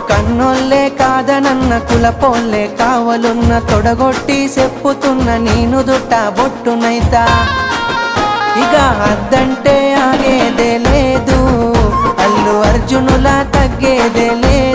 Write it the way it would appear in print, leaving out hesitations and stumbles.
కన్నోళ్ళే కాదనన్న కులపోళ్ళే కావలున్న తొడగొట్టి చెప్పుతున్న నేను దుట్ట బొట్టునైతా ఇక అద్దంటే ఆగేదే లేదు అల్లు అర్జునులా తగ్గేదే లేదు